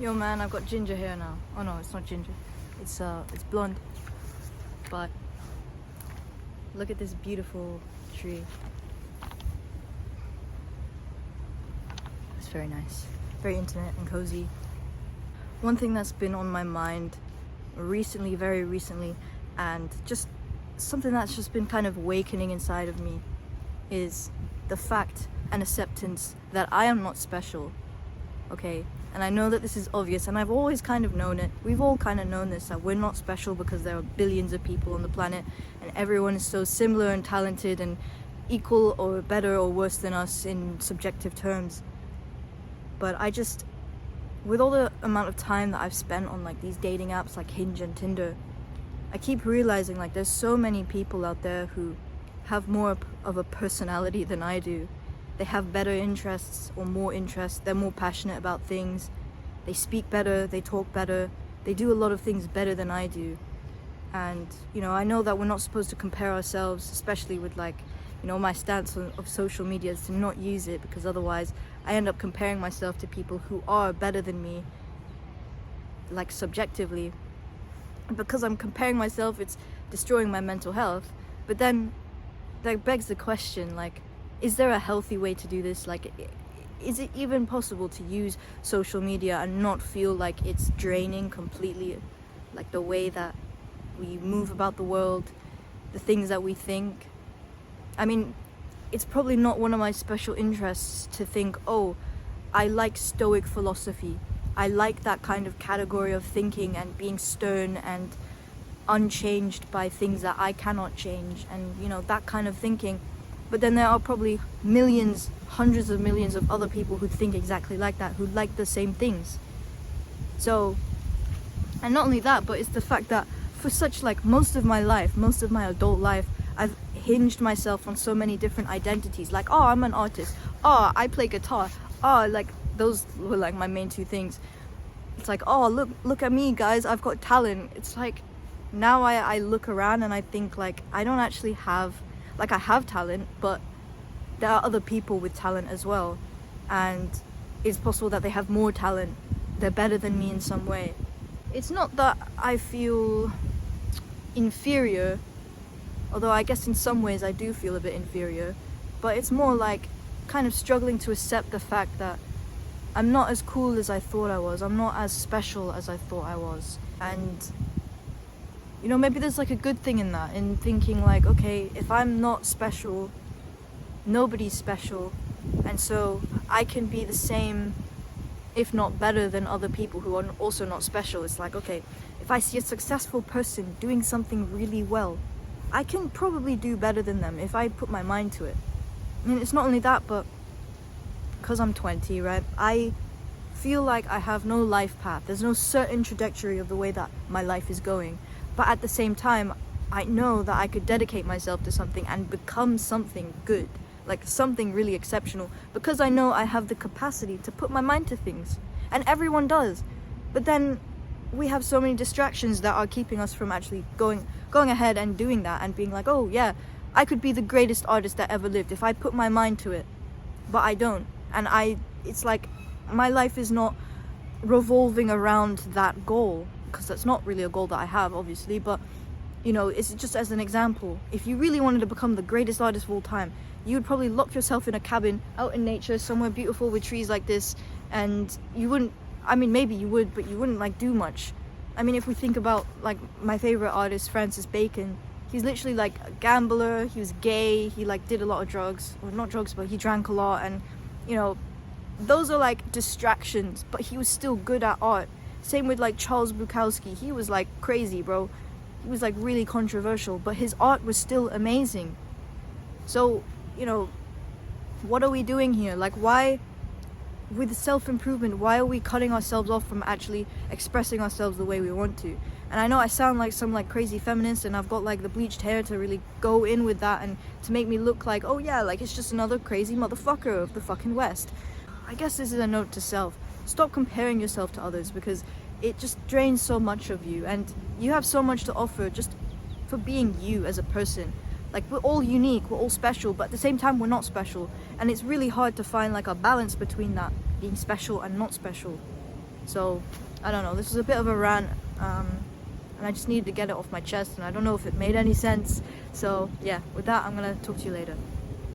Yo man, I've got ginger hair now. Oh no, it's not ginger. It's blonde. But look at this beautiful tree. It's very nice. Very intimate and cozy. One thing that's been on my mind recently, very recently, and just something that's just been kind of awakening inside of me is the fact and acceptance that I am not special. Okay, and I know that this is obvious, and I've always kind of known it. We've all kind of known this, that we're not special because there are billions of people on the planet and everyone is so similar and talented and equal or better or worse than us in subjective terms. But I just, with all the amount of time that I've spent on like these dating apps like Hinge and Tinder, I keep realizing like there's so many people out there who have more of a personality than I do. They have better interests or more interests. They're more passionate about things. They speak better, they talk better. They do a lot of things better than I do. And, you know, I know that we're not supposed to compare ourselves, especially with like, you know, my stance of social media is to not use it because otherwise I end up comparing myself to people who are better than me, like subjectively. And because I'm comparing myself, it's destroying my mental health. But then that begs the question, like, is there a healthy way to do this? Like, is it even possible to use social media and not feel like it's draining completely? Like the way that we move about the world, the things that we think. I mean, it's probably not one of my special interests to think, oh, I like Stoic philosophy. I like that kind of category of thinking and being stern and unchanged by things that I cannot change and, you know, that kind of thinking. But then there are probably millions, hundreds of millions of other people who think exactly like that, who like the same things. So, and not only that, but it's the fact that for such like most of my life, most of my adult life, I've hinged myself on so many different identities. Like, oh, I'm an artist. Oh, I play guitar. Oh, like those were like my main two things. It's like, oh, look at me, guys. I've got talent. It's like, now I look around and I think like, I don't actually have, like I have talent, but there are other people with talent as well. And it's possible that they have more talent. They're better than me in some way. It's not that I feel inferior, although I guess in some ways I do feel a bit inferior, but it's more like kind of struggling to accept the fact that I'm not as cool as I thought I was. I'm not as special as I thought I was. And you know, maybe there's like a good thing in that, in thinking like, okay, if I'm not special, nobody's special, and so I can be the same, if not better than other people who are also not special. It's like, okay, if I see a successful person doing something really well, I can probably do better than them if I put my mind to it. I mean, it's not only that, but because I'm 20, right, I feel like I have no life path. There's no certain trajectory of the way that my life is going. But at the same time, I know that I could dedicate myself to something and become something good, like something really exceptional, because I know I have the capacity to put my mind to things. And everyone does. But then we have so many distractions that are keeping us from actually going ahead and doing that and being like, oh yeah, I could be the greatest artist that ever lived if I put my mind to it. But I don't. And it's like my life is not revolving around that goal, because that's not really a goal that I have, obviously, but you know, it's just as an example. If you really wanted to become the greatest artist of all time, you would probably lock yourself in a cabin out in nature somewhere beautiful with trees like this, and you wouldn't, I mean, maybe you would, but you wouldn't like do much. I mean, if we think about like my favorite artist, Francis Bacon, he's literally like a gambler, he was gay, he like did a lot of drugs, or not drugs, but he drank a lot, and you know, those are like distractions, but he was still good at art. Same with like Charles Bukowski. He was like crazy, bro. He was like really controversial, but his art was still amazing. So, you know, what are we doing here? Like, why, with self-improvement, why are we cutting ourselves off from actually expressing ourselves the way we want to? And I know I sound like some like crazy feminist, and I've got like the bleached hair to really go in with that and to make me look like, oh yeah, like it's just another crazy motherfucker of the fucking West. I guess this is a note to self. Stop comparing yourself to others, because it just drains so much of you, and you have so much to offer just for being you as a person. Like, we're all unique, we're all special, but at the same time we're not special, and it's really hard to find like a balance between that, being special and not special. So I don't know, this was a bit of a rant, and I just needed to get it off my chest, and I don't know if it made any sense. So yeah, with that, I'm gonna talk to you later.